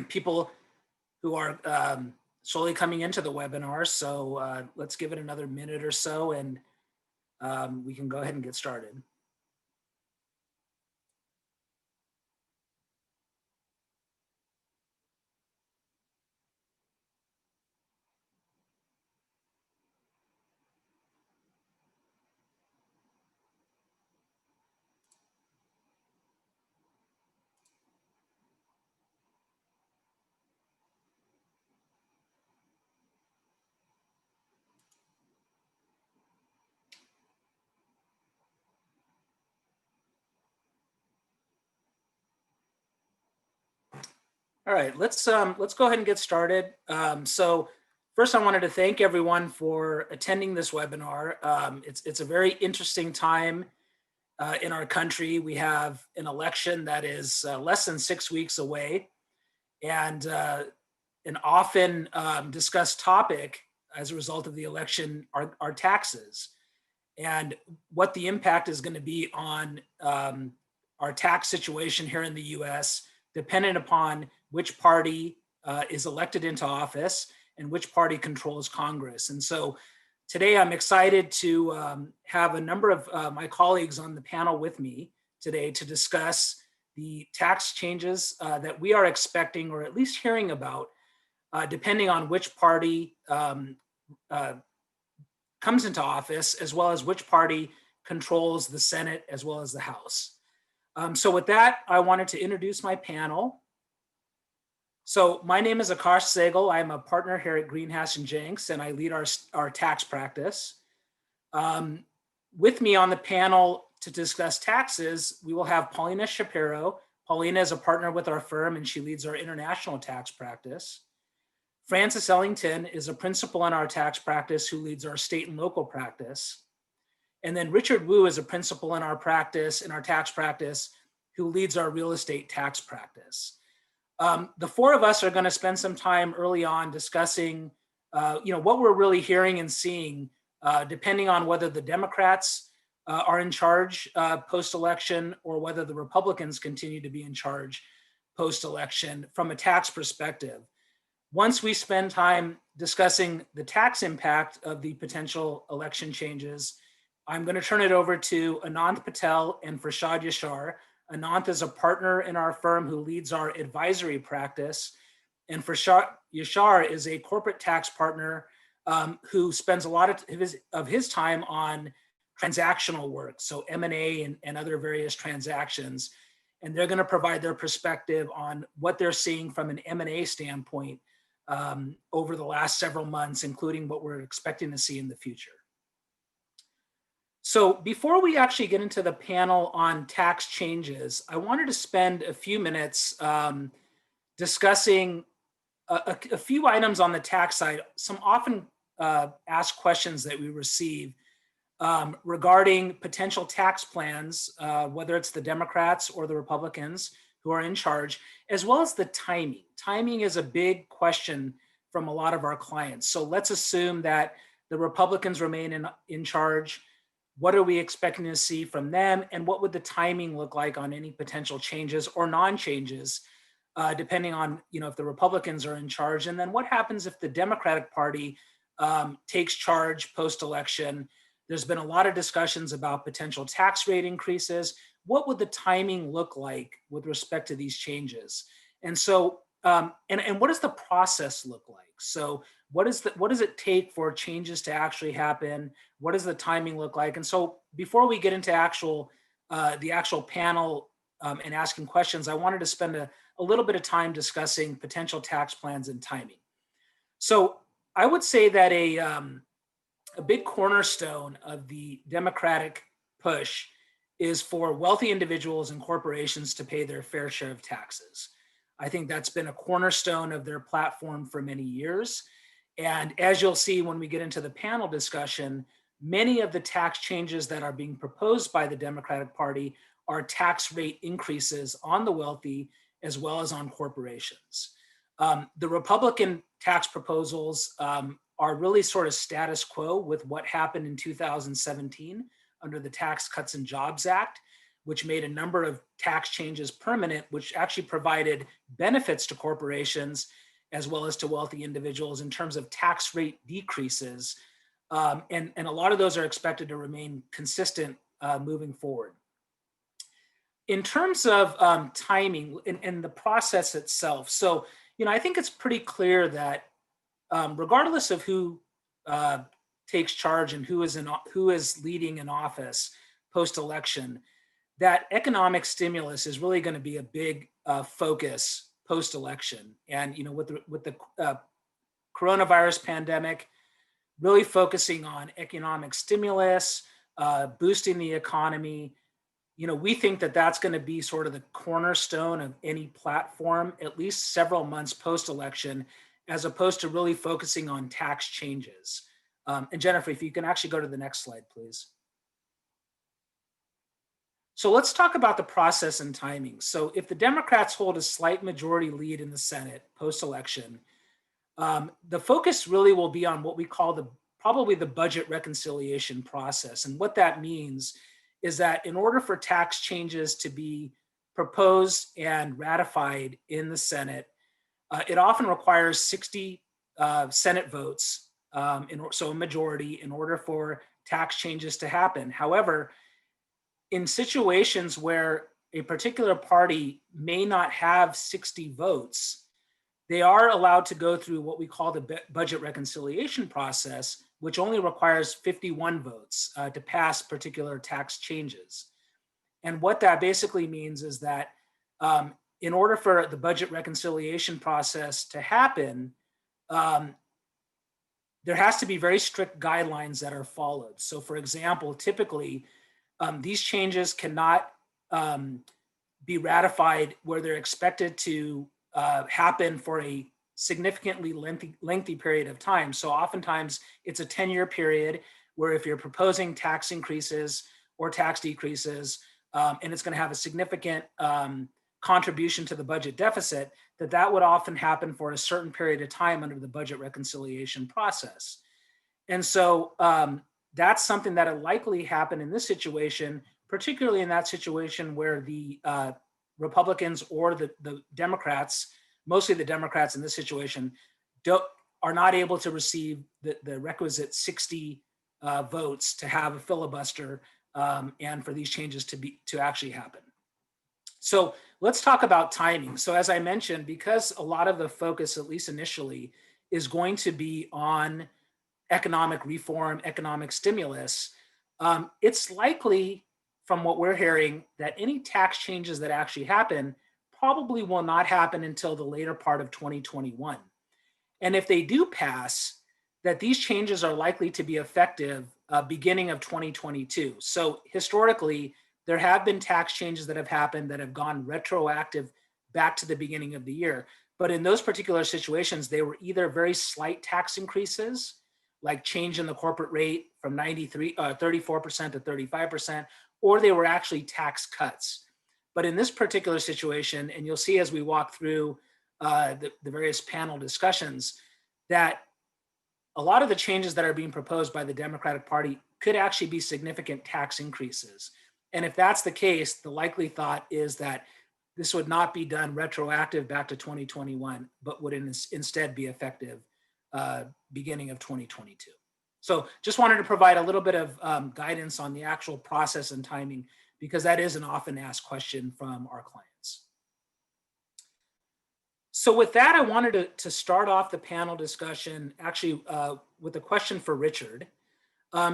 people who are slowly coming into the webinar. So let's give it another minute or so and we can go ahead and get started. All right, let's go ahead and get started. So first, I wanted to thank everyone for attending this webinar. It's a very interesting time in our country. We have an election that is less than 6 weeks away, and an often discussed topic as a result of the election are taxes, and what the impact is going to be on our tax situation here in the U.S., dependent upon which party is elected into office and which party controls Congress. And so today I'm excited to have a number of my colleagues on the panel with me today to discuss the tax changes that we are expecting, or at least hearing about, depending on which party comes into office, as well as which party controls the Senate as well as the House. So with that, I wanted to introduce my panel. So my name is Akash Sehgal. I'm a partner here at Hasson Janks, and I lead our tax practice. With me on the panel to discuss taxes, we will have Polina Chapiro. Polina is a partner with our firm, and she leads our international tax practice. Francis Ellington is a principal in our tax practice who leads our state and local practice. And then Richard Wu is a principal in our practice, in our tax practice, who leads our real estate tax practice. The four of us are going to spend some time early on discussing, what we're really hearing and seeing, depending on whether the Democrats are in charge post-election or whether the Republicans continue to be in charge post-election from a tax perspective. Once we spend time discussing the tax impact of the potential election changes, I'm going to turn it over to Anant Patel and Farshad Yashar. Anant is a partner in our firm who leads our advisory practice, and Farshad Yashar is a corporate tax partner who spends a lot of his time on transactional work, so M&A and other various transactions. And they're going to provide their perspective on what they're seeing from an M&A standpoint over the last several months, including what we're expecting to see in the future. So before we actually get into the panel on tax changes, I wanted to spend a few minutes discussing a few items on the tax side, some often asked questions that we receive regarding potential tax plans, whether it's the Democrats or the Republicans who are in charge, as well as the timing. Timing is a big question from a lot of our clients. So let's assume that the Republicans remain in charge. What are we expecting to see from them? And what would the timing look like on any potential changes or non-changes, depending on, if the Republicans are in charge? And then what happens if the Democratic Party takes charge post-election? There's been a lot of discussions about potential tax rate increases. What would the timing look like with respect to these changes? And so, and what does the process look like? So what does it take for changes to actually happen? What does the timing look like? And so before we get into the actual panel and asking questions, I wanted to spend a little bit of time discussing potential tax plans and timing. So I would say that a big cornerstone of the Democratic push is for wealthy individuals and corporations to pay their fair share of taxes. I think that's been a cornerstone of their platform for many years. And as you'll see when we get into the panel discussion, many of the tax changes that are being proposed by the Democratic Party are tax rate increases on the wealthy as well as on corporations. The Republican tax proposals are really sort of status quo with what happened in 2017 under the Tax Cuts and Jobs Act, which made a number of tax changes permanent, which actually provided benefits to corporations as well as to wealthy individuals in terms of tax rate decreases. And a lot of those are expected to remain consistent moving forward. In terms of timing and the process itself, so, I think it's pretty clear that regardless of who takes charge and who is leading in office post-election, that economic stimulus is really going to be a big focus post-election. And with the coronavirus pandemic, really focusing on economic stimulus, boosting the economy. We think that that's going to be sort of the cornerstone of any platform, at least several months post-election, as opposed to really focusing on tax changes. And Jennifer, if you can actually go to the next slide, please. So let's talk about the process and timing. So if the Democrats hold a slight majority lead in the Senate post-election, the focus really will be on what we call probably the budget reconciliation process. And what that means is that in order for tax changes to be proposed and ratified in the Senate, it often requires 60 Senate votes, so a majority, in order for tax changes to happen. However, in situations where a particular party may not have 60 votes, they are allowed to go through what we call the budget reconciliation process, which only requires 51 votes to pass particular tax changes. And what that basically means is that in order for the budget reconciliation process to happen, there has to be very strict guidelines that are followed. So for example, typically, these changes cannot be ratified where they're expected to happen for a significantly lengthy period of time. So oftentimes it's a 10-year period where if you're proposing tax increases or tax decreases, and it's going to have a significant contribution to the budget deficit, that would often happen for a certain period of time under the budget reconciliation process. And so that's something that will likely happen in this situation, particularly in that situation where the Republicans or the Democrats, mostly the Democrats in this situation, are not able to receive the requisite 60 votes to have a filibuster and for these changes to actually happen. So let's talk about timing. So as I mentioned, because a lot of the focus, at least initially, is going to be on economic reform, economic stimulus, it's likely, from what we're hearing, that any tax changes that actually happen probably will not happen until the later part of 2021. And if they do pass, that these changes are likely to be effective beginning of 2022. So historically, there have been tax changes that have happened that have gone retroactive back to the beginning of the year. But in those particular situations, they were either very slight tax increases, like change in the corporate rate from 34% to 35%, or they were actually tax cuts. But in this particular situation, and you'll see as we walk through the various panel discussions, that a lot of the changes that are being proposed by the Democratic Party could actually be significant tax increases. And if that's the case, the likely thought is that this would not be done retroactive back to 2021, but would instead be effective beginning of 2022. So just wanted to provide a little bit of guidance on the actual process and timing, because that is an often asked question from our clients. So with that, I wanted to start off the panel discussion actually with a question for Richard.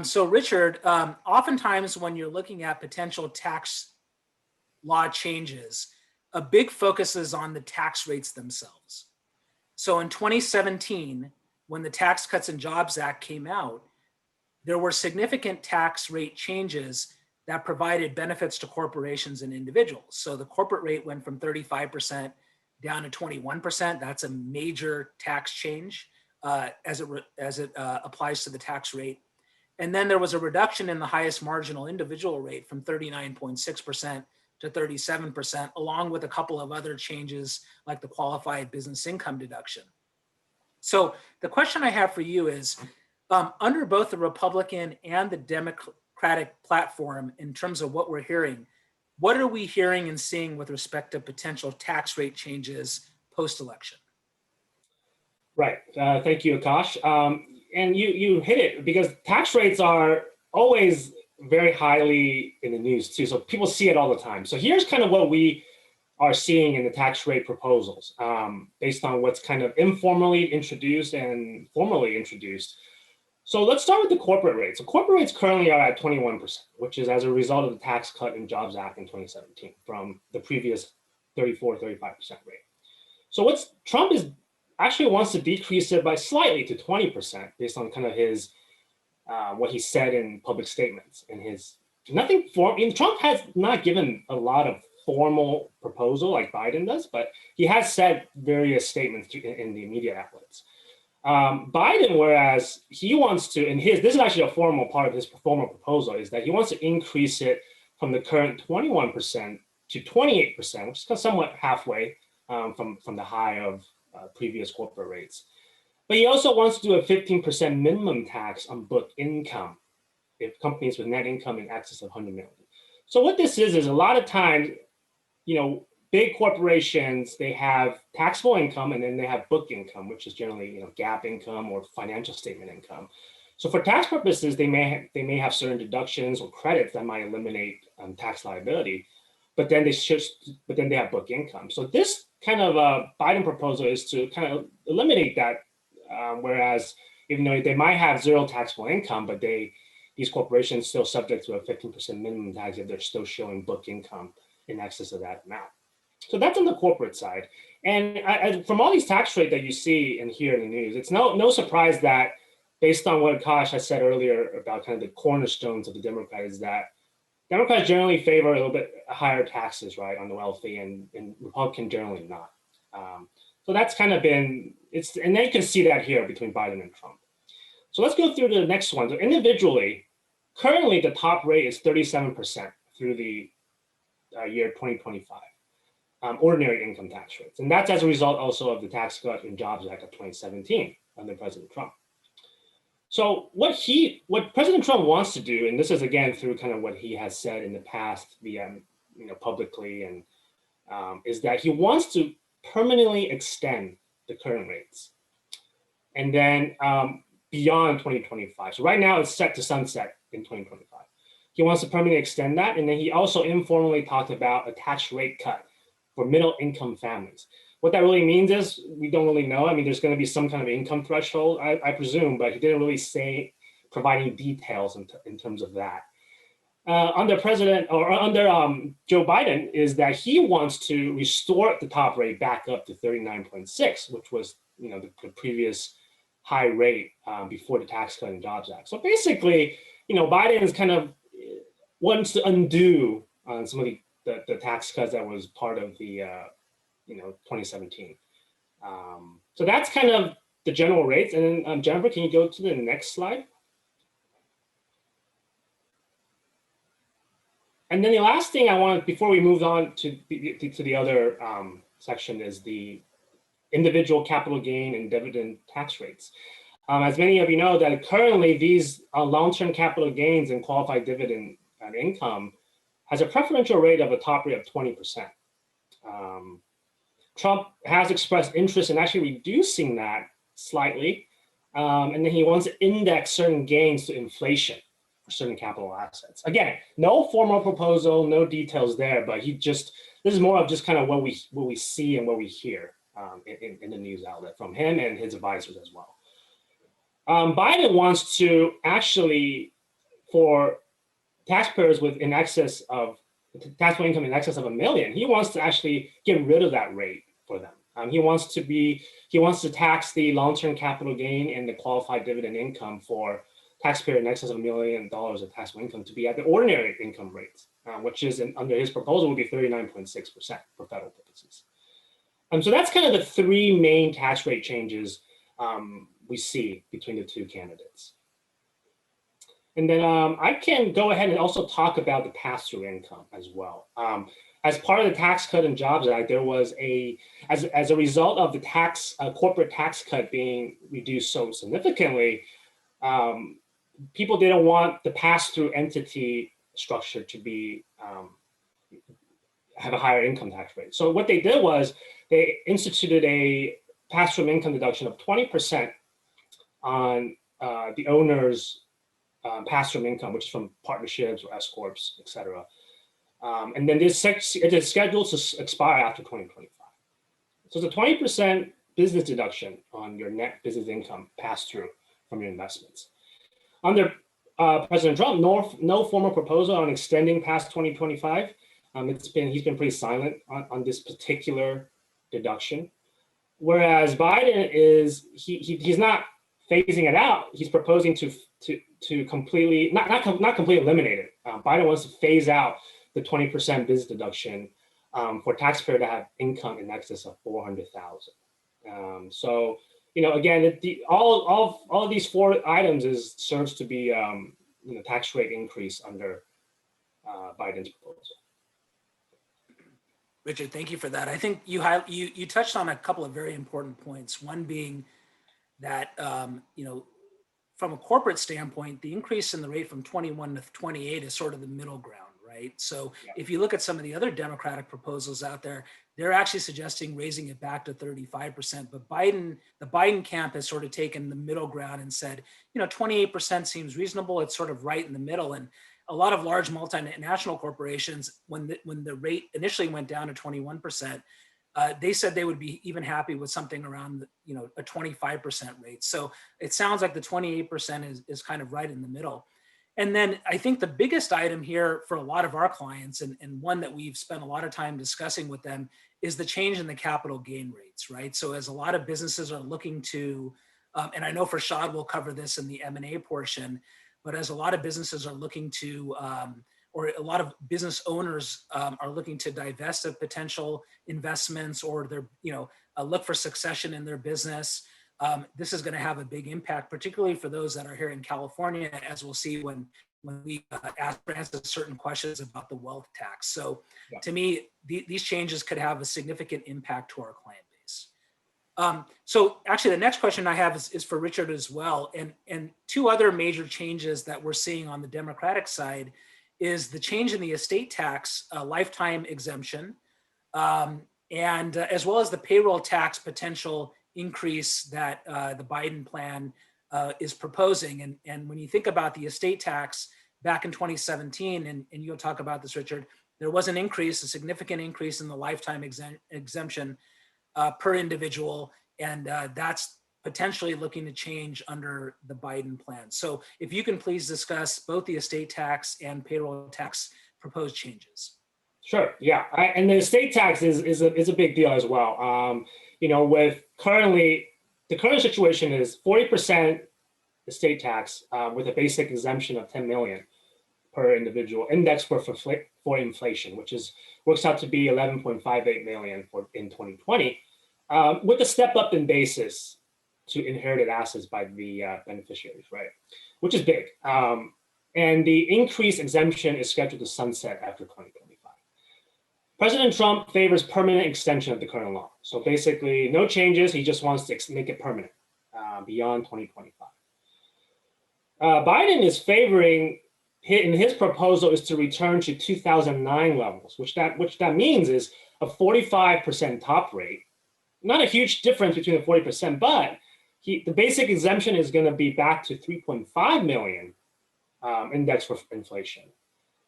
So Richard, oftentimes when you're looking at potential tax law changes, a big focus is on the tax rates themselves. So in 2017, when the Tax Cuts and Jobs Act came out, there were significant tax rate changes that provided benefits to corporations and individuals. So the corporate rate went from 35% down to 21%. That's a major tax change as it applies to the tax rate. And then there was a reduction in the highest marginal individual rate from 39.6% to 37%, along with a couple of other changes like the qualified business income deduction. So the question I have for you is, under both the Republican and the Democratic platform, in terms of what we're hearing, what are we hearing and seeing with respect to potential tax rate changes post-election? Right. Thank you, Akash. And you hit it, because tax rates are always very highly in the news too. So people see it all the time. So here's kind of what we are seeing in the tax rate proposals, based on what's kind of informally introduced and formally introduced. So let's start with the corporate rate. So corporate rates currently are at 21%, which is as a result of the Tax Cut and Jobs Act in 2017 from the previous 34, 35% rate. So what's Trump is actually wants to decrease it by slightly to 20% based on kind of his, what he said in public statements and his, nothing for, I mean, Trump has not given a lot of formal proposal like Biden does, but he has said various statements in the media outlets. Biden, whereas he wants to, and this is actually a formal part of his formal proposal, is that he wants to increase it from the current 21% to 28%, which is somewhat halfway from the high of previous corporate rates. But he also wants to do a 15% minimum tax on book income if companies with net income in excess of 100 million. So what this is a lot of times, big corporations, they have taxable income and then they have book income, which is generally, GAAP income or financial statement income. So for tax purposes, they may have certain deductions or credits that might eliminate tax liability, but then they have book income. So this kind of Biden proposal is to kind of eliminate that, whereas even though they might have zero taxable income, but these corporations still subject to a 15% minimum tax if they're still showing book income in excess of that amount. So that's on the corporate side. And from all these tax rates that you see and hear in the news, it's no surprise that based on what Akash has said earlier about kind of the cornerstones of the Democrats, is that Democrats generally favor a little bit higher taxes, right, on the wealthy, and Republicans generally not. So that's kind of been, and then you can see that here between Biden and Trump. So let's go through the next one. So individually, currently the top rate is 37% through the year 2025. Ordinary income tax rates. And that's as a result also of the Tax Cut and Jobs Act of 2017 under President Trump. So what President Trump wants to do, and this is again through kind of what he has said in the past via, publicly, and is that he wants to permanently extend the current rates. And then beyond 2025. So right now it's set to sunset in 2025. He wants to permanently extend that. And then he also informally talked about a tax rate cut for middle income families. What that really means is we don't really know. I mean, there's going to be some kind of income threshold, I presume, but he didn't really provide any details in terms of that. Under Joe Biden, is that he wants to restore the top rate back up to 39.6, which was the previous high rate before the Tax Cut and Jobs Act. So basically, Biden is kind of wants to undo some of the tax cuts that was part of the 2017. So that's kind of the general rates. And then Jennifer, can you go to the next slide? And then the last thing I want, before we move on to the other section, is the individual capital gain and dividend tax rates. As many of you know, that currently these long-term capital gains and qualified dividend income has a preferential rate of a top rate of 20%. Trump has expressed interest in actually reducing that slightly, and then he wants to index certain gains to inflation for certain capital assets. Again, no formal proposal, no details there, but this is more of just kind of what we see and what we hear in the news outlet from him and his advisors as well. Biden wants to actually, for taxpayers with taxable income in excess of $1 million, he wants to actually get rid of that rate for them. He wants to tax the long-term capital gain and the qualified dividend income for taxpayer in excess of $1 million of taxable income to be at the ordinary income rate, which is under his proposal would be 39.6% for federal purposes. So that's kind of the three main tax rate changes we see between the two candidates. And then I can go ahead and also talk about the pass-through income as well. As part of the Tax Cut and Jobs Act, there was as a result of the corporate tax cut being reduced so significantly, people didn't want the pass-through entity structure to be have a higher income tax rate. So what they did was they instituted a pass-through income deduction of 20% on the owner's pass-through income, which is from partnerships or S corps, et cetera. And then it is scheduled to expire after 2025. So it's a 20% business deduction on your net business income passed through from your investments. Under President Trump, no formal proposal on extending past 2025. He's been pretty silent on this particular deduction. Whereas Biden he's not phasing it out. He's proposing to completely not completely eliminate it. Biden wants to phase out the 20% business deduction for taxpayers that have income in excess of 400,000. So again, all of these four items serves to be tax rate increase under Biden's proposal. Richard, thank you for that. I think you touched on a couple of very important points. One being that from a corporate standpoint, the increase in the rate from 21 to 28 is sort of the middle ground, right? So if you look at some of the other Democratic proposals out there, they're actually suggesting raising it back to 35%. But the Biden camp has sort of taken the middle ground and said, 28% seems reasonable. It's sort of right in the middle. And a lot of large multinational corporations, when the rate initially went down to 21%, they said they would be even happy with something around a 25% rate. So it sounds like the 28% is kind of right in the middle. And then I think the biggest item here for a lot of our clients, and one that we've spent a lot of time discussing with them, is the change in the capital gain rates, right? So as a lot of businesses are looking to, and I know Farshad will cover this in the M&A portion, but as a lot of businesses are looking to, or a lot of business owners are looking to divest of potential investments, or they're, look for succession in their business. This is going to have a big impact, particularly for those that are here in California, as we'll see when we answer certain questions about the wealth tax. So to me, these changes could have a significant impact to our client base. So actually, the next question I have is for Richard as well. And two other major changes that we're seeing on the Democratic side is the change in the estate tax lifetime exemption, and as well as the payroll tax potential increase that the Biden plan is proposing. And when you think about the estate tax back in 2017, and you'll talk about this, Richard, there was a significant increase in the lifetime exemption per individual, and that's potentially looking to change under the Biden plan. So if you can please discuss both the estate tax and payroll tax proposed changes. Sure, yeah, and the estate tax is a big deal as well. With the current situation is 40% estate tax with a basic exemption of 10 million per individual, indexed for inflation, which works out to be 11.58 million in 2020, with a step up in basis to inherited assets by the beneficiaries, right? Which is big. And the increased exemption is scheduled to sunset after 2025. President Trump favors permanent extension of the current law. So basically, no changes. He just wants to make it permanent beyond 2025. Biden is favoring, in his proposal, is to return to 2009 levels, which that means is a 45% top rate. Not a huge difference between the 40%, but the basic exemption is going to be back to 3.5 million index for inflation.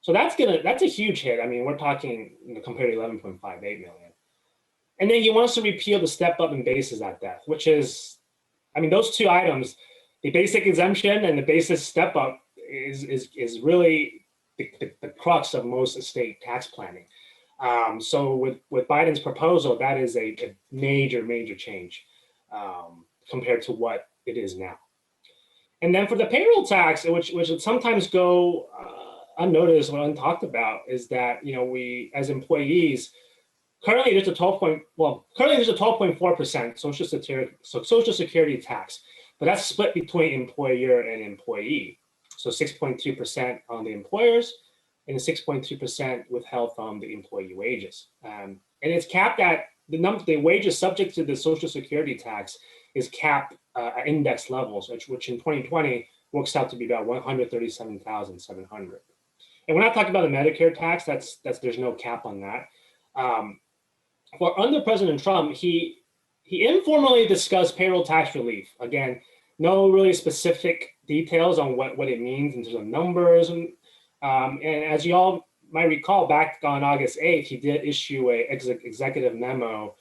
So that's a huge hit. I mean, we're talking compared to 11.58 million. And then he wants to repeal the step up in basis at death, which is, I mean, those two items, the basic exemption and the basis step up is really the crux of most estate tax planning. So with Biden's proposal, that is a major change compared to what it is now. And then for the payroll tax, which would sometimes go unnoticed or untalked about, is that we as employees currently there's a 12.4% social security tax, but that's split between employer and employee. So 6.2% on the employers and 6.2% withheld from the employee wages. And it's capped at the wages subject to the social security tax is capped at index levels, which in 2020 works out to be about 137,700. And we're not talking about the Medicare tax. There's no cap on that. For under President Trump, he informally discussed payroll tax relief. Again, no really specific details on what it means in terms of numbers. And as you all might recall, back on August 8th, he did issue a executive memo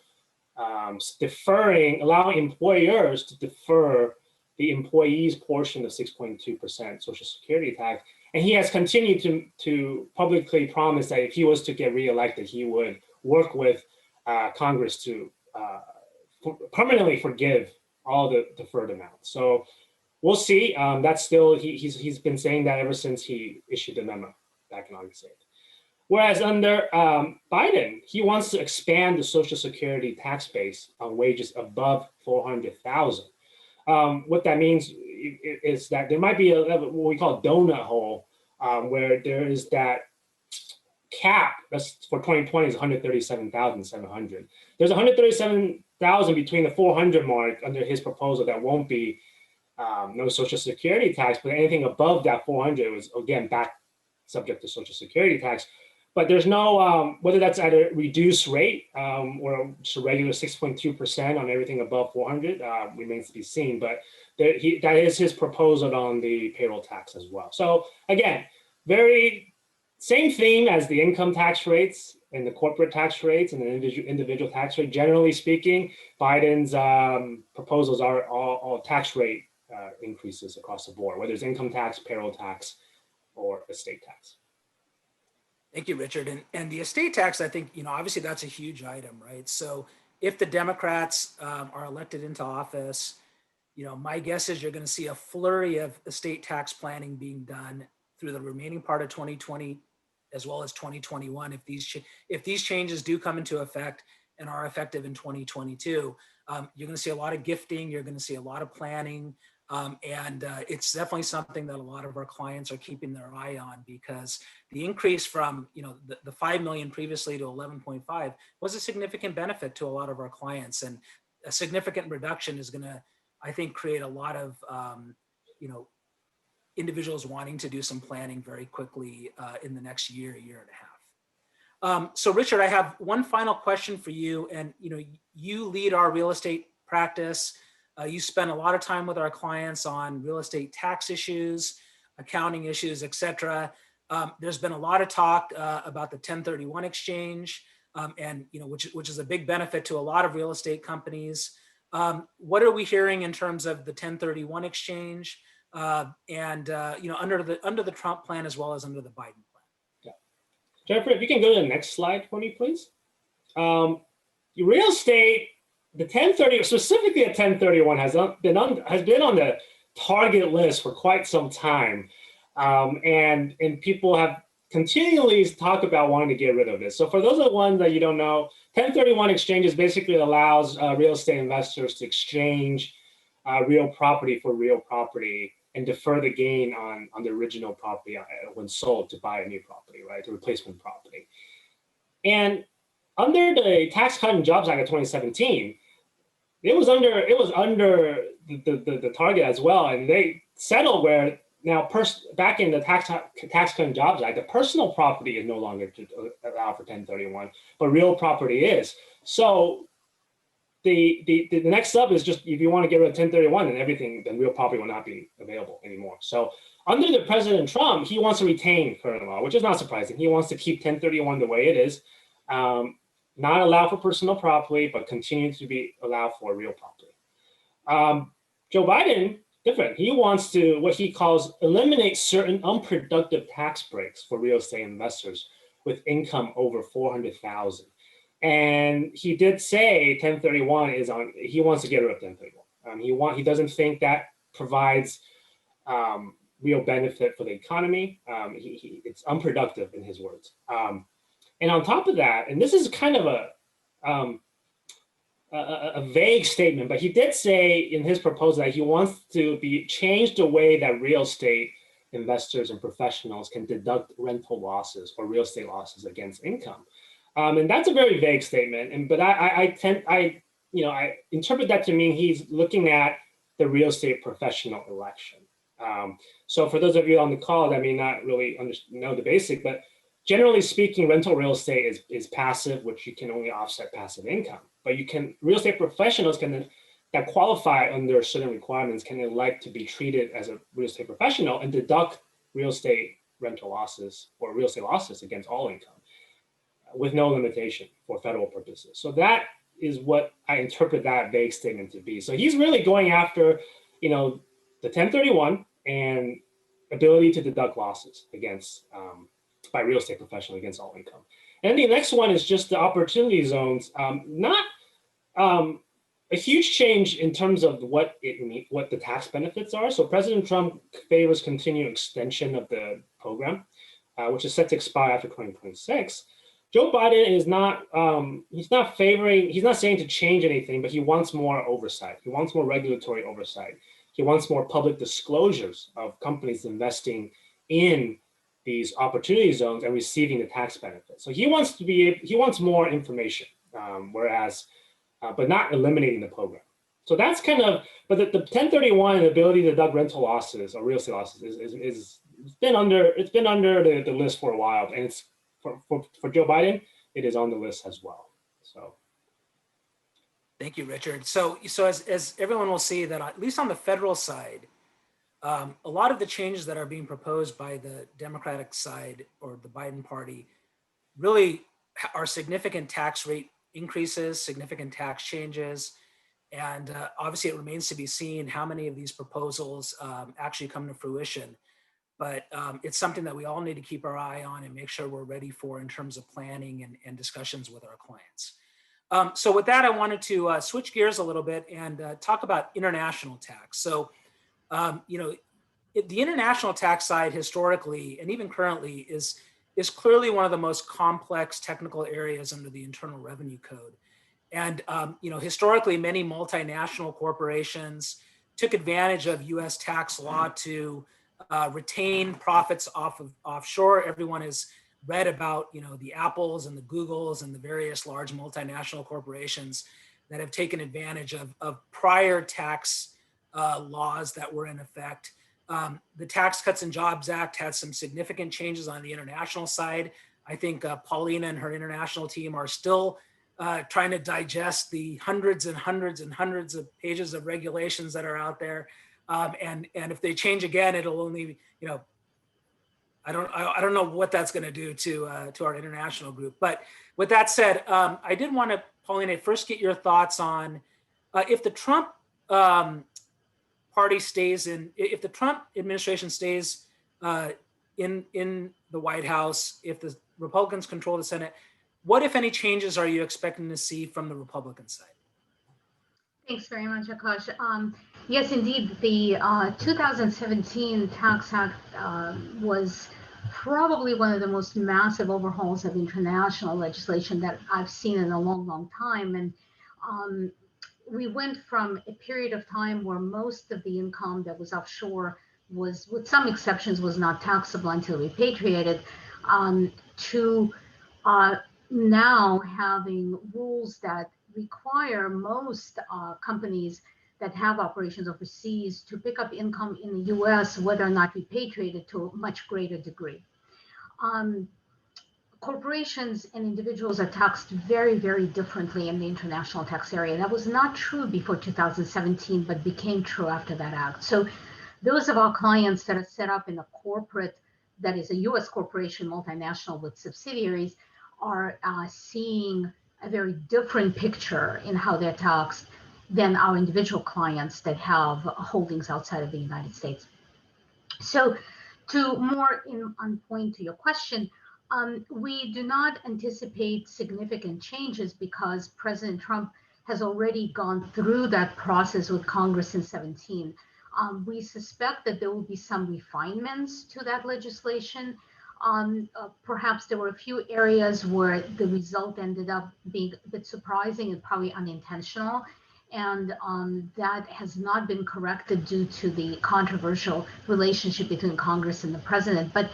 allowing employers to defer the employee's portion of 6.2% Social Security tax. And he has continued to publicly promise that if he was to get reelected, he would work with Congress to permanently forgive all the deferred amounts. So we'll see. That's still, he's been saying that ever since he issued the memo back in August 8th. Whereas under Biden, he wants to expand the Social Security tax base on wages above $400,000. What that means is that there might be what we call a donut hole, where there is that cap that's for 2020 is 137,700. There's 137,000 between the 400 mark under his proposal that won't be no Social Security tax, but anything above that 400 was again back subject to Social Security tax. But there's no whether that's at a reduced rate or just a regular 6.2% on everything above 400 remains to be seen. But that is his proposal on the payroll tax as well. So again, very same theme as the income tax rates and the corporate tax rates and the individual tax rate. Generally speaking, Biden's proposals are all tax rate increases across the board, whether it's income tax, payroll tax, or estate tax. Thank you, Richard. And the estate tax, I think, obviously that's a huge item, right? So if the Democrats are elected into office, my guess is you're going to see a flurry of estate tax planning being done through the remaining part of 2020 as well as 2021. If these changes do come into effect and are effective in 2022, you're going to see a lot of gifting. You're going to see a lot of planning. And it's definitely something that a lot of our clients are keeping their eye on, because the increase from the 5 million previously to 11.5 was a significant benefit to a lot of our clients, and a significant reduction is going to, I think, create a lot of individuals wanting to do some planning very quickly in the next year and a half. So Richard, I have one final question for you, and you lead our real estate practice. You spend a lot of time with our clients on real estate tax issues, accounting issues, et cetera. There's been a lot of talk about the 1031 exchange, and which is a big benefit to a lot of real estate companies. What are we hearing in terms of the 1031 exchange, and under the Trump plan as well as under the Biden plan? Yeah. Jennifer, if you can go to the next slide for me, please. Real estate. The 1030, specifically a 1031, has been on the target list for quite some time, and people have continually talked about wanting to get rid of it. So for those of the ones that you don't know, 1031 exchanges basically allows real estate investors to exchange real property for real property and defer the gain on the original property when sold to buy a new property, right, the replacement property. And under the Tax Cut and Jobs Act of 2017, it was under the target as well, and they settled where now back in the Tax Cut and Jobs Act, the personal property is no longer to allow for 1031, but real property is. So the next step is just, if you want to get rid of 1031 and then real property will not be available anymore. So under the President Trump, he wants to retain current law, which is not surprising. He wants to keep 1031 the way it is. Not allow for personal property, but continue to be allowed for real property. Joe Biden, different. He wants to, what he calls, eliminate certain unproductive tax breaks for real estate investors with income over 400,000. And he did say 1031 is on, he wants to get rid of 1031. He doesn't think that provides real benefit for the economy. It's unproductive in his words. And on top of that, and this is kind of a vague statement, but he did say in his proposal that he wants to change the way that real estate investors and professionals can deduct rental losses or real estate losses against income. And that's a very vague statement. But I interpret that to mean he's looking at the real estate professional election. So for those of you on the call that may not really know the basic, but generally speaking, rental real estate is passive, which you can only offset passive income. But real estate professionals that qualify under certain requirements can elect to be treated as a real estate professional and deduct real estate rental losses or real estate losses against all income with no limitation for federal purposes. So that is what I interpret that vague statement to be. So he's really going after, the 1031 and ability to deduct losses against by real estate professional against all income. And the next one is just the opportunity zones. Not a huge change in terms of what the tax benefits are. So President Trump favors continued extension of the program, which is set to expire after 2026. Joe Biden is not, he's not saying to change anything, but he wants more oversight. He wants more regulatory oversight. He wants more public disclosures of companies investing in these opportunity zones and receiving the tax benefits. So he wants more information, but not eliminating the program. So that's kind of, but the 1031 and the ability to deduct rental losses or real estate losses it's been under the list for a while, and it's for Joe Biden, it is on the list as well. So. Thank you, Richard. So as everyone will see, that at least on the federal side, a lot of the changes that are being proposed by the Democratic side or the Biden party really are significant tax rate increases, significant tax changes. And obviously it remains to be seen how many of these proposals actually come to fruition. But it's something that we all need to keep our eye on and make sure we're ready for in terms of planning and discussions with our clients. So with that, I wanted to switch gears a little bit and talk about international tax. So, the international tax side historically and even currently is clearly one of the most complex technical areas under the Internal Revenue Code. And, historically, many multinational corporations took advantage of US tax law to retain profits off of offshore. Everyone has read about, the Apples and the Googles and the various large multinational corporations that have taken advantage of prior tax laws that were in effect. The Tax Cuts and Jobs Act had some significant changes on the international side. I think Polina and her international team are still trying to digest the hundreds and hundreds and hundreds of pages of regulations that are out there. And if they change again, it'll only, I don't know what that's going to do to our international group. But with that said, I did want to, Paulina, first get your thoughts on if the Trump party stays in, if the Trump administration stays in the White House, if the Republicans control the Senate, what, if any, changes are you expecting to see from the Republican side? Thanks very much, Akash. Yes, indeed, the 2017 Tax Act was probably one of the most massive overhauls of international legislation that I've seen in a long, long time. And we went from a period of time where most of the income that was offshore was, with some exceptions, was not taxable until repatriated, to now having rules that require most companies that have operations overseas to pick up income in the US, whether or not repatriated, to a much greater degree. Corporations and individuals are taxed very, very differently in the international tax area. That was not true before 2017, but became true after that act. So those of our clients that are set up in a corporate that is a US corporation, multinational with subsidiaries, are seeing a very different picture in how they're taxed than our individual clients that have holdings outside of the United States. So to more on point to your question, we do not anticipate significant changes because President Trump has already gone through that process with Congress in 2017. We suspect that there will be some refinements to that legislation. Perhaps there were a few areas where the result ended up being a bit surprising and probably unintentional. And that has not been corrected due to the controversial relationship between Congress and the president. But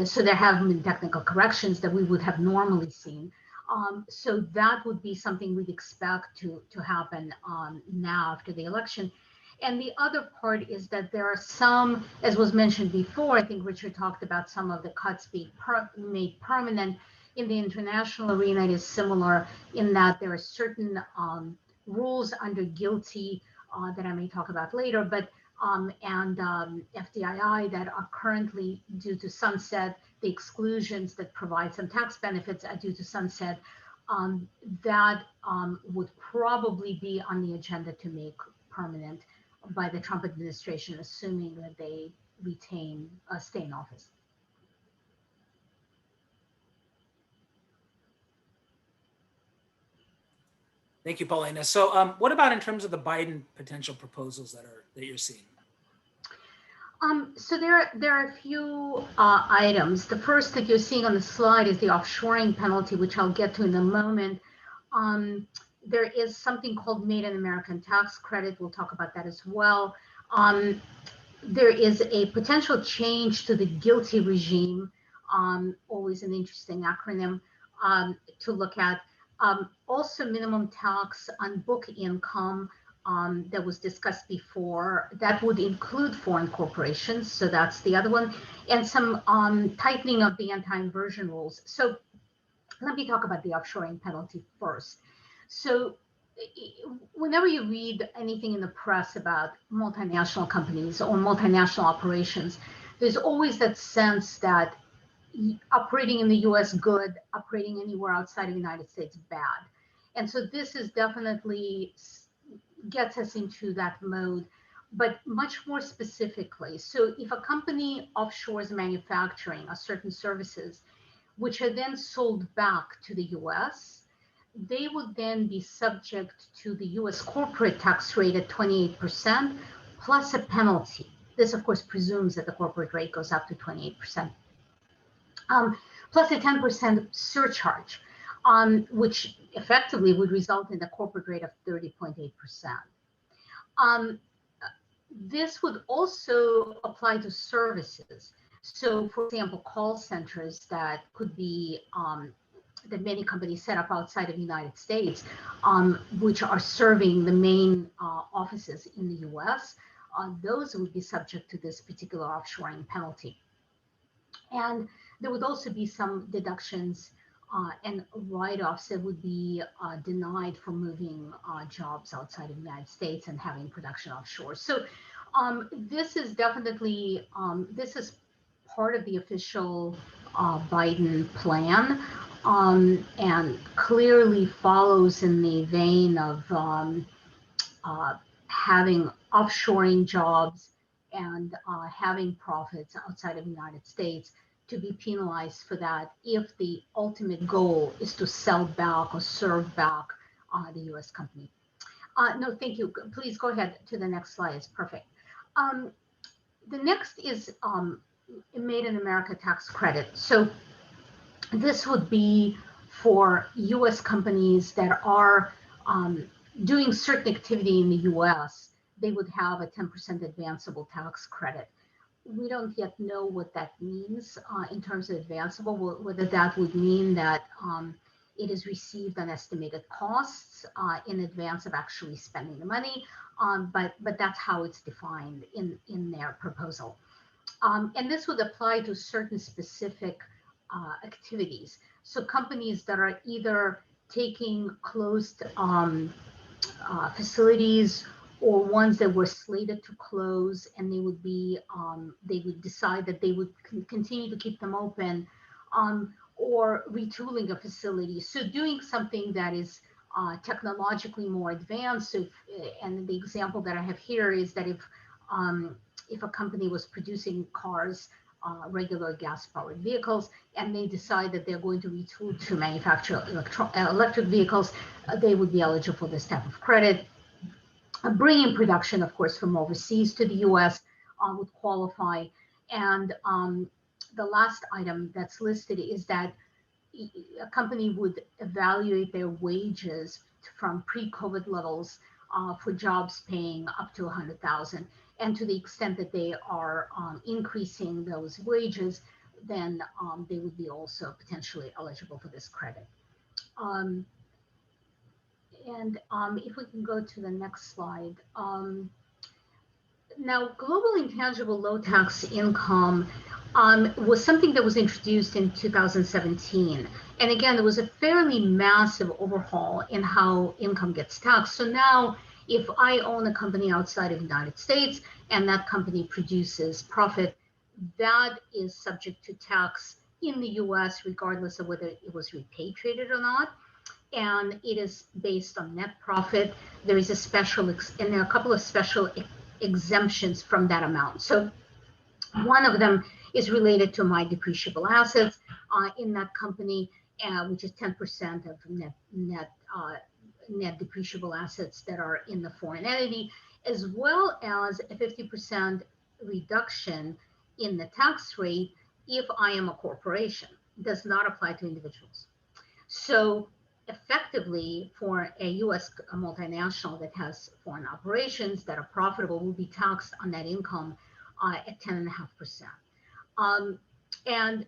so there have been technical corrections that we would have normally seen. So that would be something we'd expect to happen now after the election. And the other part is that there are some, as was mentioned before, I think Richard talked about some of the cuts being made permanent. In the international arena, it is similar in that there are certain rules under GILTI that I may talk about later, but and FDII that are currently due to sunset. The exclusions that provide some tax benefits are due to sunset. That would probably be on the agenda to make permanent by the Trump administration, assuming that they stay in office. Thank you, Polina. So what about in terms of the Biden potential proposals that you're seeing? So there are a few items. The first that you're seeing on the slide is the offshoring penalty, which I'll get to in a moment. There is something called Made in American Tax Credit. We'll talk about that as well. There is a potential change to the GILTI regime, always an interesting acronym to look at. Also, minimum tax on book income that was discussed before, that would include foreign corporations. So that's the other one. And some tightening of the anti-inversion rules. So let me talk about the offshoring penalty first. So whenever you read anything in the press about multinational companies or multinational operations, there's always that sense that operating in the US good, operating anywhere outside of the United States bad. And so this is definitely gets us into that mode, but much more specifically. So if a company offshores manufacturing of certain services, which are then sold back to the US, they would then be subject to the US corporate tax rate at 28% plus a penalty. This, of course, presumes that the corporate rate goes up to 28%. Plus a 10% surcharge, which effectively would result in a corporate rate of 30.8%. This would also apply to services. So, for example, call centers that could be that many companies set up outside of the United States, which are serving the main offices in the US, those would be subject to this particular offshoring penalty. And there would also be some deductions and write-offs that would be denied for moving jobs outside of the United States and having production offshore. So this is definitely, this is part of the official Biden plan, and clearly follows in the vein of having offshoring jobs and having profits outside of the United States to be penalized for that if the ultimate goal is to sell back or serve back the US company. No, thank you. Please go ahead to the next slide. It's perfect. The next is Made in America tax credit. So this would be for US companies that are doing certain activity in the US. They would have a 10% advanceable tax credit. We don't yet know what that means in terms of advanceable, whether that would mean that it is received on estimated costs in advance of actually spending the money, but that's how it's defined in their proposal. And this would apply to certain specific activities. So companies that are either taking closed facilities or ones that were slated to close, and they would be they would decide that they would continue to keep them open, or retooling a facility. So doing something that is technologically more advanced. And the example that I have here is that if a company was producing cars, regular gas-powered vehicles, and they decide that they're going to retool to manufacture electric vehicles, they would be eligible for this type of credit. Bringing production, of course, from overseas to the US would qualify. And the last item that's listed is that a company would evaluate their wages from pre-COVID levels for jobs paying up to $100,000. And to the extent that they are increasing those wages, then they would be also potentially eligible for this credit. And if we can go to the next slide. Now, global intangible low tax income was something that was introduced in 2017. And again, there was a fairly massive overhaul in how income gets taxed. So now, if I own a company outside of the United States and that company produces profit, that is subject to tax in the US, regardless of whether it was repatriated or not. And it is based on net profit. There is a special, and there are a couple of special exemptions from that amount. So one of them is related to my depreciable assets in that company, which is 10% of net depreciable assets that are in the foreign entity, as well as a 50% reduction in the tax rate if I am a corporation. It does not apply to individuals. So effectively, for a U.S. multinational that has foreign operations that are profitable, will be taxed on that income at 10.5%. And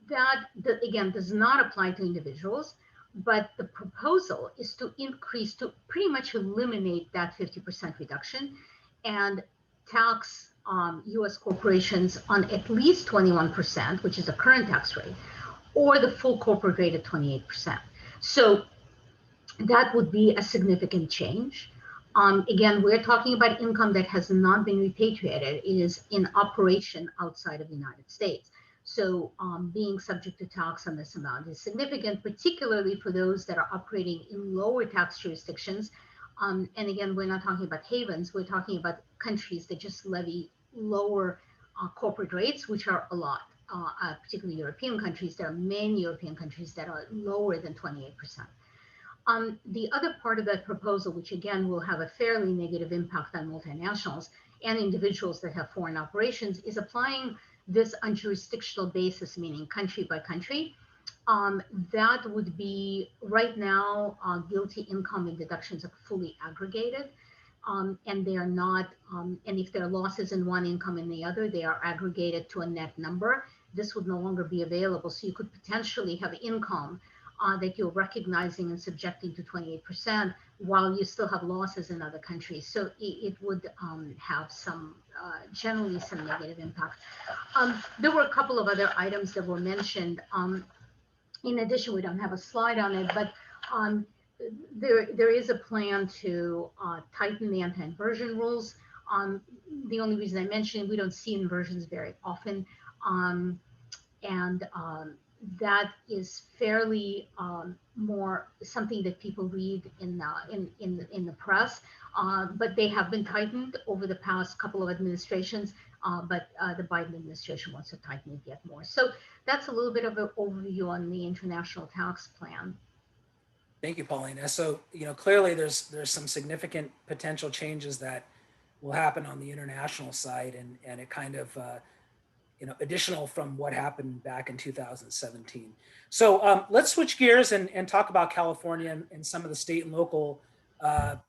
that, again, does not apply to individuals, but the proposal is to increase, to pretty much eliminate that 50% reduction and tax U.S. corporations on at least 21%, which is the current tax rate, or the full corporate rate at 28%. So that would be a significant change. Again, we're talking about income that has not been repatriated. It is in operation outside of the United States. So being subject to tax on this amount is significant, particularly for those that are operating in lower tax jurisdictions. And again, we're not talking about havens. We're talking about countries that just levy lower corporate rates, which are a lot. Particularly European countries. There are many European countries that are lower than 28%. The other part of that proposal, which again will have a fairly negative impact on multinationals and individuals that have foreign operations, is applying this on jurisdictional basis, meaning country by country. That would be, right now, GILTI income and deductions are fully aggregated. And they are not, and if there are losses in one income and the other, they are aggregated to a net number. This would no longer be available. So you could potentially have income that you're recognizing and subjecting to 28% while you still have losses in other countries. So it would have some, generally some negative impact. There were a couple of other items that were mentioned. In addition, we don't have a slide on it, but there is a plan to tighten the anti-inversion rules. The only reason I mention it, we don't see inversions very often. That is fairly more something that people read in the press, but they have been tightened over the past couple of administrations, but the Biden administration wants to tighten it yet more. So that's a little bit of an overview on the international tax plan. Thank you, Polina. So, clearly there's some significant potential changes that will happen on the international side, and it kind of, additional from what happened back in 2017. So let's switch gears and talk about California and some of the state and local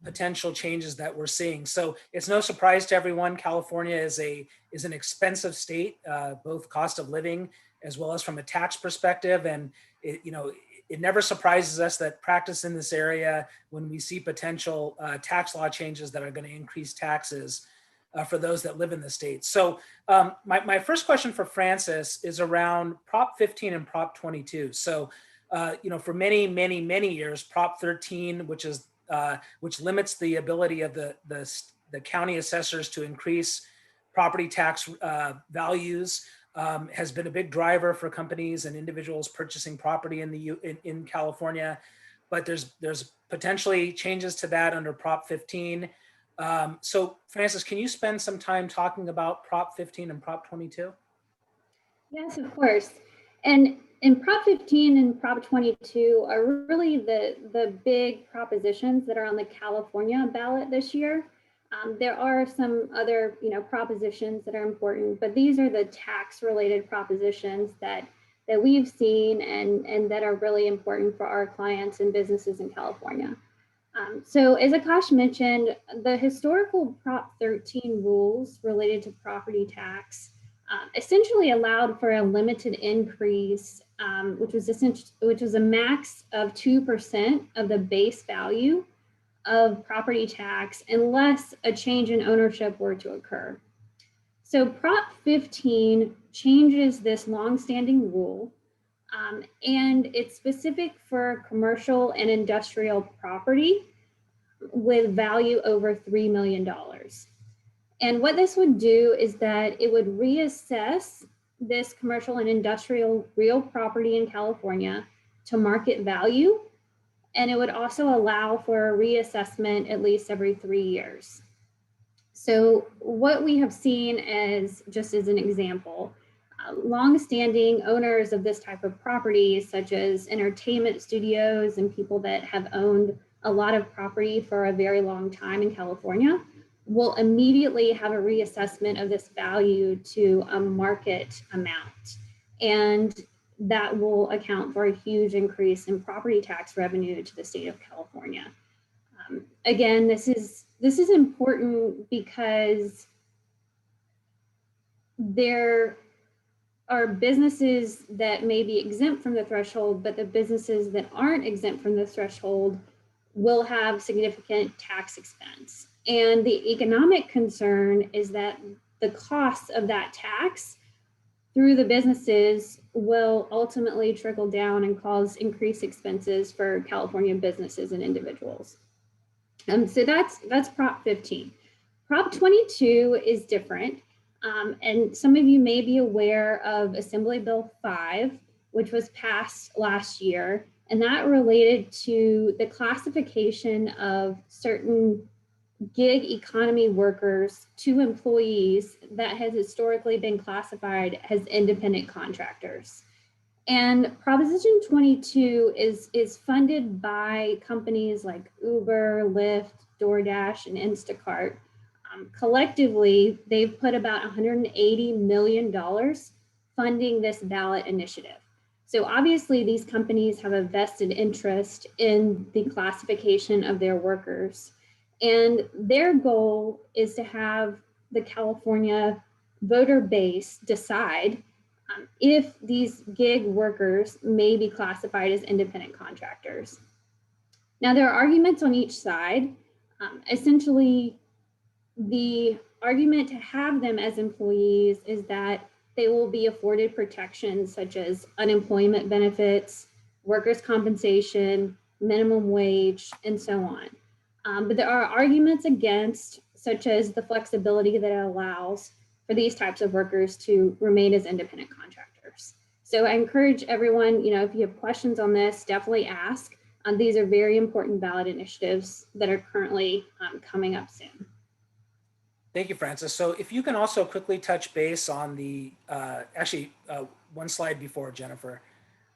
potential changes that we're seeing. So it's no surprise to everyone, California is an expensive state, both cost of living as well as from a tax perspective. And it never surprises us that practice in this area, when we see potential tax law changes that are going to increase taxes for those that live in the state. So my first question for Francis is around Prop 15 and Prop 22. So, for many, many, many years, Prop 13, which limits the ability of the county assessors to increase property tax values, has been a big driver for companies and individuals purchasing property in California. But there's potentially changes to that under Prop 15. So Francis, can you spend some time talking about Prop 15 and Prop 22? Yes, of course. And in Prop 15 and Prop 22 are really the big propositions that are on the California ballot this year. There are some other, propositions that are important, but these are the tax-related propositions that we've seen and that are really important for our clients and businesses in California. So as Akash mentioned, the historical Prop 13 rules related to property tax essentially allowed for a limited increase, which was a max of 2% of the base value of property tax unless a change in ownership were to occur. So Prop 15 changes this longstanding rule, and it's specific for commercial and industrial property with value over $3 million. And what this would do is that it would reassess this commercial and industrial real property in California to market value. And it would also allow for a reassessment at least every 3 years. So what we have seen as, just as an example, longstanding owners of this type of property, such as entertainment studios and people that have owned a lot of property for a very long time in California, will immediately have a reassessment of this value to a market amount. And that will account for a huge increase in property tax revenue to the state of California. Again, this is important because there are businesses that may be exempt from the threshold, but the businesses that aren't exempt from the threshold will have significant tax expense. And the economic concern is that the costs of that tax through the businesses will ultimately trickle down and cause increased expenses for California businesses and individuals. So that's Prop 15. Prop 22 is different. And some of you may be aware of Assembly Bill 5, which was passed last year, and that related to the classification of certain gig economy workers to employees that has historically been classified as independent contractors. And Proposition 22 is funded by companies like Uber, Lyft, DoorDash, and Instacart. Collectively, they've put about $180 million funding this ballot initiative. So obviously these companies have a vested interest in the classification of their workers. And their goal is to have the California voter base decide if these gig workers may be classified as independent contractors. Now, there are arguments on each side. Essentially, the argument to have them as employees is that they will be afforded protections such as unemployment benefits, workers' compensation, minimum wage, and so on. But there are arguments against, such as the flexibility that it allows for these types of workers to remain as independent contractors. So I encourage everyone, if you have questions on this, definitely ask. These are very important ballot initiatives that are currently coming up soon. Thank you, Frances. So if you can also quickly touch base on the, one slide before, Jennifer,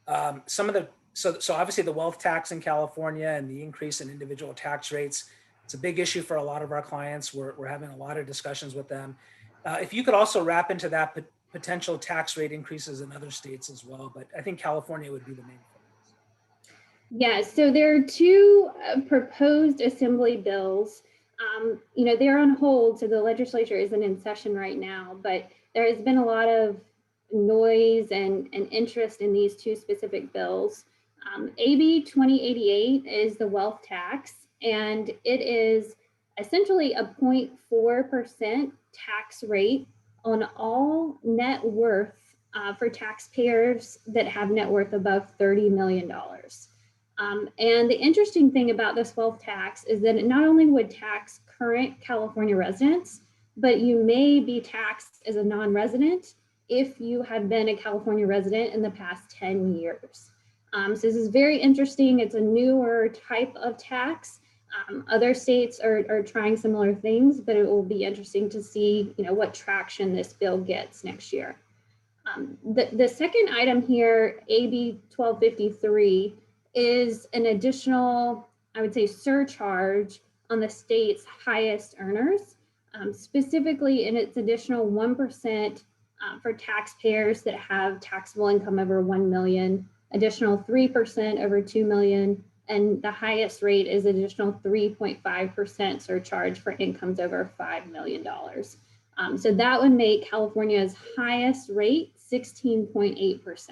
so obviously the wealth tax in California and the increase in individual tax rates, it's a big issue for a lot of our clients. We're having a lot of discussions with them. If you could also wrap into that potential tax rate increases in other states as well, but I think California would be the main focus. Yeah, so there are two proposed assembly bills. They're on hold, so the legislature isn't in session right now, but there has been a lot of noise and interest in these two specific bills. AB 2088 is the wealth tax, and it is essentially a 0.4% tax rate on all net worth for taxpayers that have net worth above $30 million. And the interesting thing about this wealth tax is that it not only would tax current California residents, but you may be taxed as a non-resident if you have been a California resident in the past 10 years. So this is very interesting. It's a newer type of tax. Other states are trying similar things, but it will be interesting to see what traction this bill gets next year. The second item here, AB 1253, is an additional, I would say, surcharge on the state's highest earners, specifically in its additional 1% for taxpayers that have taxable income over 1 million, additional 3% over 2 million, and the highest rate is additional 3.5% surcharge for incomes over $5 million. So that would make California's highest rate 16.8%,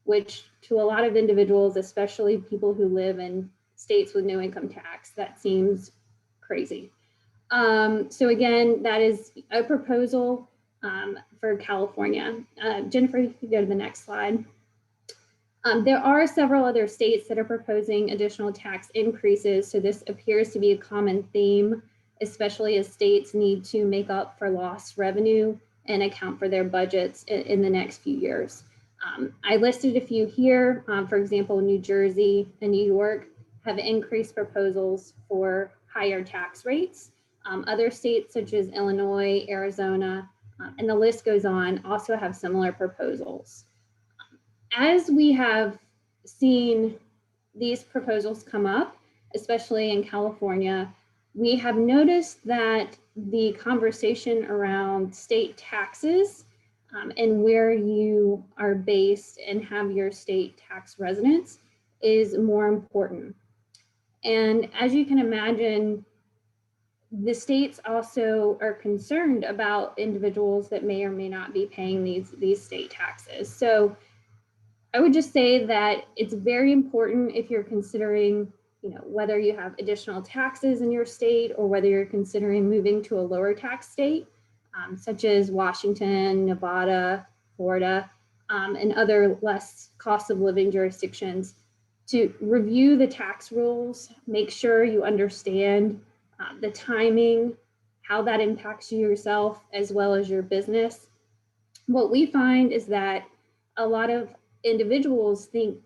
which to a lot of individuals, especially people who live in states with no income tax. That seems crazy. So again, that is a proposal for California. Jennifer, you can go to the next slide. There are several other states that are proposing additional tax increases, so this appears to be a common theme, especially as states need to make up for lost revenue and account for their budgets in the next few years. I listed a few here. For example, New Jersey and New York have increased proposals for higher tax rates. Other states such as Illinois, Arizona, and the list goes on, also have similar proposals. As we have seen these proposals come up, especially in California, we have noticed that the conversation around state taxes and where you are based and have your state tax residence is more important. And as you can imagine, the states also are concerned about individuals that may or may not be paying these state taxes. So I would just say that it's very important if you're considering, whether you have additional taxes in your state or whether you're considering moving to a lower tax state, such as Washington, Nevada, Florida, and other less cost of living jurisdictions, to review the tax rules, make sure you understand the timing, how that impacts you yourself as well as your business. What we find is that a lot of individuals think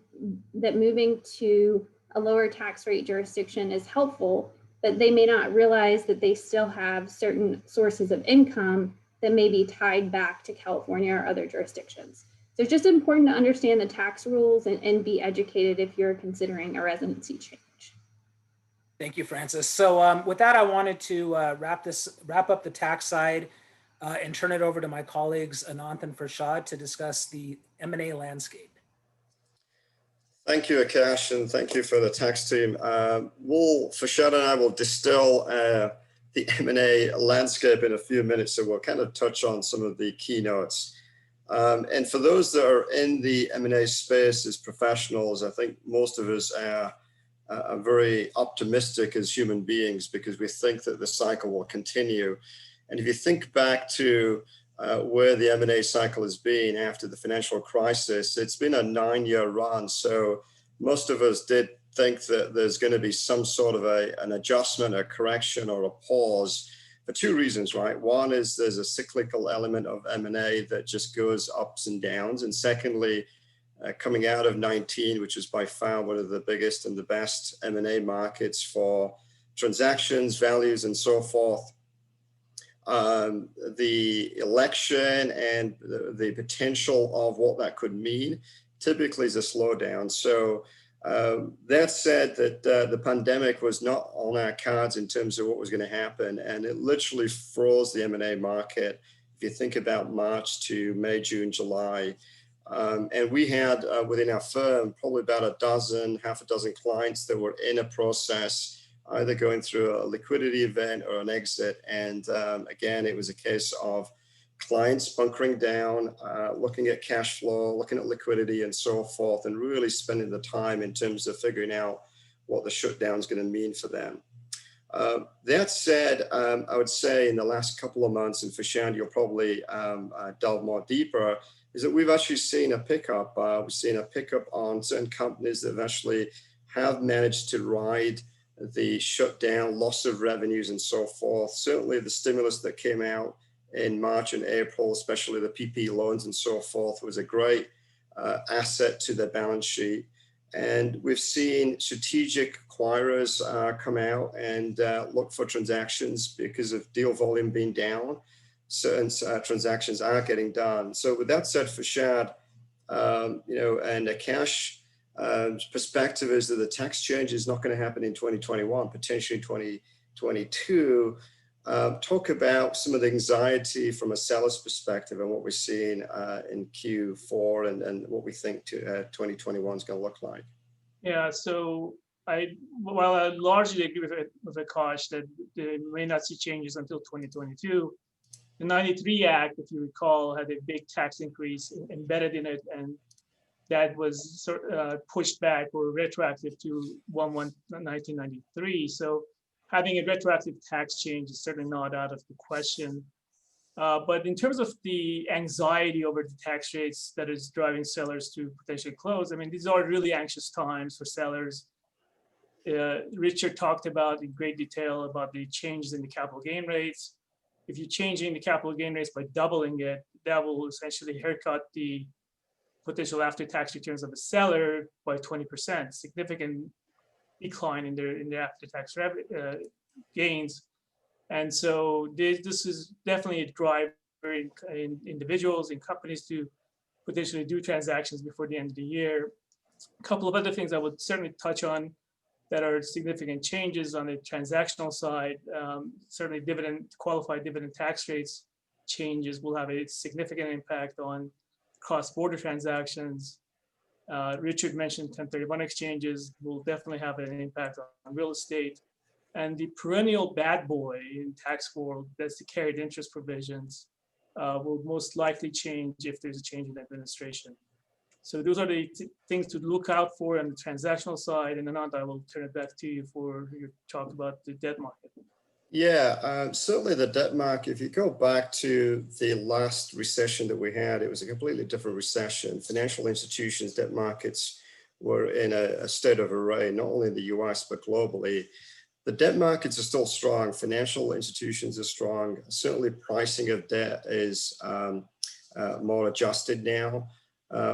that moving to a lower tax rate jurisdiction is helpful, but they may not realize that they still have certain sources of income that may be tied back to California or other jurisdictions. So it's just important to understand the tax rules and be educated if you're considering a residency change. Thank you, Frances. So with that, I wanted to wrap up the tax side and turn it over to my colleagues, Anant and Farshad, to discuss the M&A landscape. Thank you, Akash, and thank you for the tax team. Farshad and I will distill the M&A landscape in a few minutes, so we'll kind of touch on some of the keynotes. And for those that are in the M&A space as professionals, I think most of us are very optimistic as human beings because we think that the cycle will continue. And if you think back to where the M&A cycle has been after the financial crisis, it's been a 9-year run. So most of us did think that there's going to be some sort of an adjustment, a correction, or a pause for two reasons, right? One is there's a cyclical element of M&A that just goes ups and downs. And secondly, coming out of 19, which is by far one of the biggest and the best M&A markets for transactions, values, and so forth, the election and the potential of what that could mean typically is a slowdown. So that said, that the pandemic was not on our cards in terms of what was going to happen, and it literally froze the M&A market. If you think about March to May, June, July, and we had within our firm probably about half a dozen clients that were in a process, either going through a liquidity event or an exit. And again, it was a case of clients bunkering down, looking at cash flow, looking at liquidity and so forth, and really spending the time in terms of figuring out what the shutdown is going to mean for them. That said, I would say in the last couple of months, and Farshad, you'll probably delve more deeper, is that we've actually seen a pickup. We've seen a pickup on certain companies that actually have managed to ride the shutdown, loss of revenues and so forth. Certainly the stimulus that came out in March and April, especially the PP loans and so forth, was a great asset to their balance sheet. And we've seen strategic acquirers come out and look for transactions because of deal volume being down. Certain transactions are getting done. So with that said, Farshad, and Akash, perspective is that the tax change is not going to happen in 2021, potentially 2022. Talk about some of the anxiety from a seller's perspective and what we're seeing in Q4 and what we think 2021 is going to look like. Yeah, so I largely agree with Akash that they may not see changes until 2022. The 93 Act, if you recall, had a big tax increase embedded in it, and that was pushed back or retroactive to 1/1/1993. So having a retroactive tax change is certainly not out of the question. But in terms of the anxiety over the tax rates that is driving sellers to potentially close, I mean, these are really anxious times for sellers. Richard talked about in great detail about the changes in the capital gain rates. If you're changing the capital gain rates by doubling it, that will essentially haircut the potential after-tax returns of a seller by 20%, significant decline in their after-tax gains. And so this is definitely a driver in individuals and companies to potentially do transactions before the end of the year. A couple of other things I would certainly touch on that are significant changes on the transactional side. Certainly qualified dividend tax rates changes will have a significant impact on cross-border transactions. Richard mentioned 1031 exchanges will definitely have an impact on real estate. And the perennial bad boy in tax world, that's the carried interest provisions, will most likely change if there's a change in administration. So those are the things to look out for on the transactional side. And Anant, I will turn it back to you for your talk about the debt market. Yeah, certainly the debt market, if you go back to the last recession that we had, it was a completely different recession. Financial institutions, debt markets were in a state of array, not only in the US, but globally. The debt markets are still strong. Financial institutions are strong. Certainly pricing of debt is more adjusted now.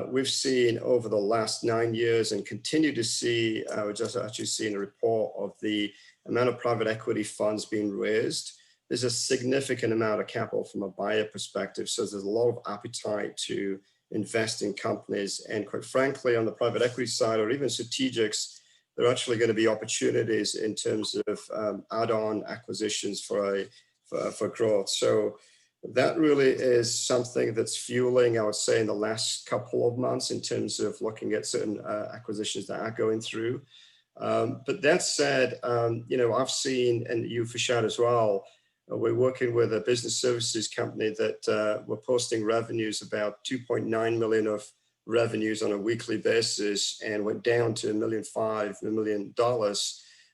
We've seen over the last 9 years and continue to see, we're just actually seeing a report of the amount of private equity funds being raised. There's a significant amount of capital from a buyer perspective. So there's a lot of appetite to invest in companies. And quite frankly, on the private equity side or even strategics, there are actually going to be opportunities in terms of add-on acquisitions for growth. So that really is something that's fueling, I would say, in the last couple of months in terms of looking at certain acquisitions that are going through. But that said, I've seen, and you, Farshad, as well, we're working with a business services company that we're posting revenues about 2.9 million of revenues on a weekly basis and went down to $1.5 million.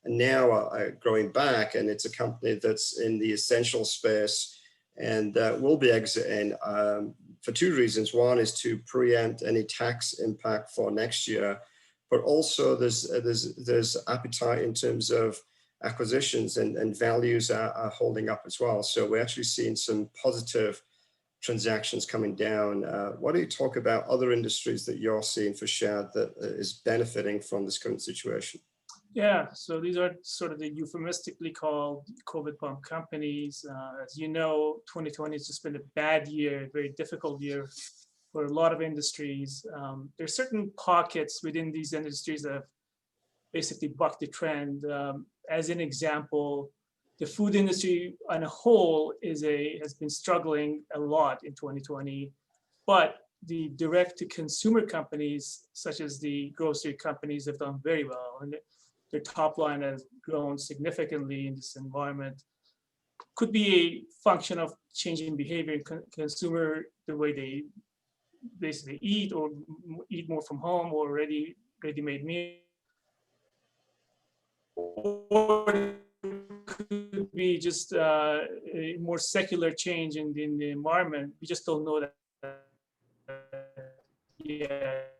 And now growing back, and it's a company that's in the essential space and will be exiting for two reasons. One is to preempt any tax impact for next year, but also there's appetite in terms of acquisitions and values are holding up as well. So we're actually seeing some positive transactions coming down. Why don't you talk about other industries that you're seeing, Farshad, that is benefiting from this current situation? Yeah, so these are sort of the euphemistically called COVID bump companies. As you know, 2020 has just been a bad year, a very difficult year for a lot of industries. There are certain pockets within these industries that have basically bucked the trend. As an example, the food industry on a whole has been struggling a lot in 2020, but the direct-to-consumer companies, such as the grocery companies, have done very well, and their top line has grown significantly in this environment. Could be a function of changing behavior in consumer, the way they basically eat or eat more from home or ready-made meals. Or could be just a more secular change in the environment. We just don't know that yet.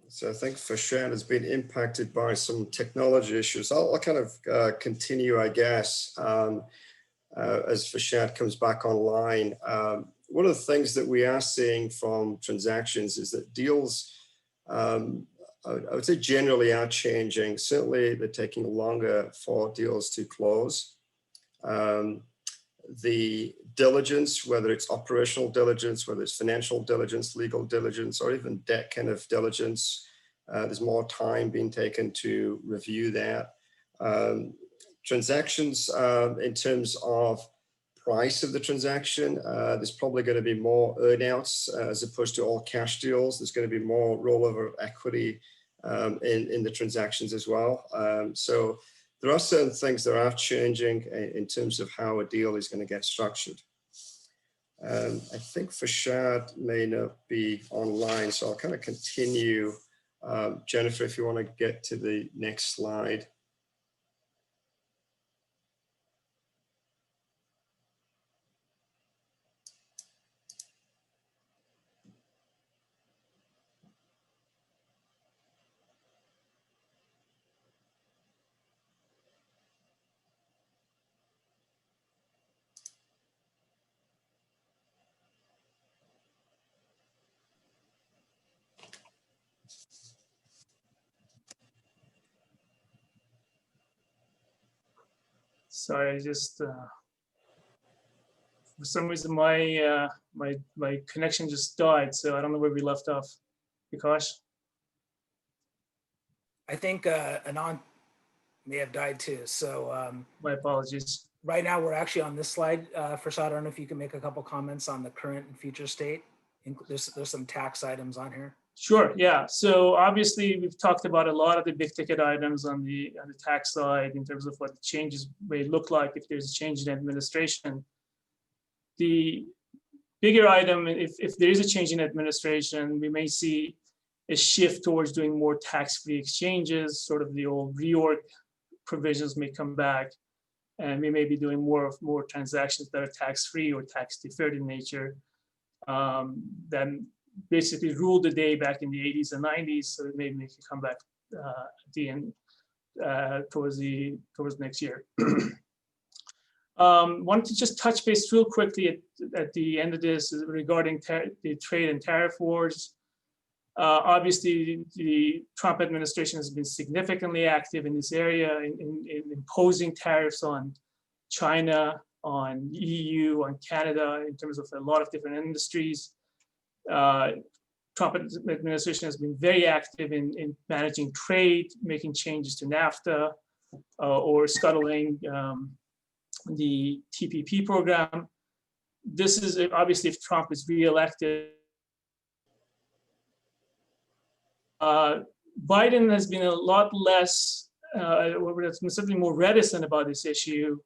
So I think Farshad has been impacted by some technology issues. I'll kind of continue, I guess, as Farshad comes back online. One of the things that we are seeing from transactions is that deals, I would say generally are changing. Certainly they're taking longer for deals to close. The diligence, whether it's operational diligence, whether it's financial diligence, legal diligence, or even debt kind of diligence, there's more time being taken to review that. Transactions in terms of price of the transaction. There's probably going to be more earnouts as opposed to all cash deals. There's going to be more rollover of equity in the transactions as well. So there are certain things that are changing in terms of how a deal is going to get structured. I think Farshad may not be online, so I'll kind of continue. Jennifer, if you want to get to the next slide. Sorry, I just for some reason my my connection just died, so I don't know where we left off. Akash? I think Anant may have died too. So My apologies. right now we're actually on this slide. Farshad, I don't know if you can make a couple comments on the current and future state. There's some tax items on here. Sure, yeah. So obviously we've talked about a lot of the big ticket items on the tax side in terms of what the changes may look like if there's a change in administration. The bigger item, if there is a change in administration, we may see a shift towards doing more tax-free exchanges, sort of the old reorg provisions may come back, and we may be doing more transactions that are tax-free or tax-deferred in nature. Then basically ruled the day back in the 80s and 90s, so it may make it come back at the end towards next year. Wanted to just touch base real quickly at the end of this regarding the trade and tariff wars. Obviously, the Trump administration has been significantly active in this area in imposing tariffs on China, on EU, on Canada, in terms of a lot of different industries. Trump administration has been very active in managing trade, making changes to NAFTA, or scuttling the TPP program. This is obviously, if Trump is reelected, Biden has been a lot less, has been certainly more reticent about this issue,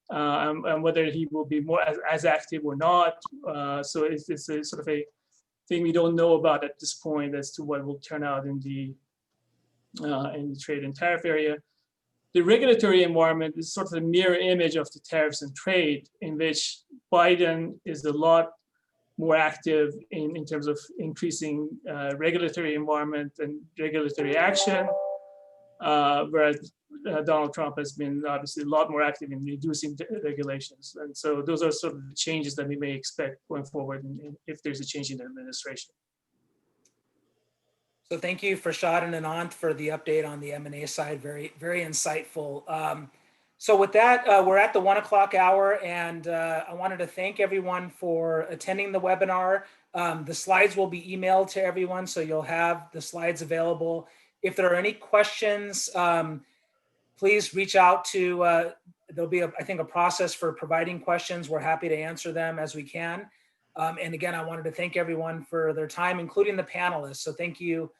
and whether he will be more as active or not. So it's a sort of a thing we don't know about at this point as to what will turn out in the trade and tariff area. The regulatory environment is sort of a mirror image of the tariffs and trade, in which Biden is a lot more active in terms of increasing regulatory environment and regulatory action, whereas Donald Trump has been obviously a lot more active in reducing regulations. And so those are sort of the changes that we may expect going forward if there's a change in the administration. So thank you, Farshad and Anant, for the update on the M&A side. Very, very insightful. So with that, we're at the 1 o'clock hour, and I wanted to thank everyone for attending the webinar. The slides will be emailed to everyone, so you'll have the slides available. If there are any questions, please reach out to, there'll be, I think, a process for providing questions. We're happy to answer them as we can. And again, I wanted to thank everyone for their time, including the panelists. So thank you,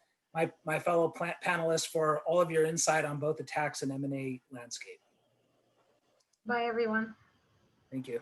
my fellow panelists, for all of your insight on both the tax and M&A landscape. Bye, everyone. Thank you.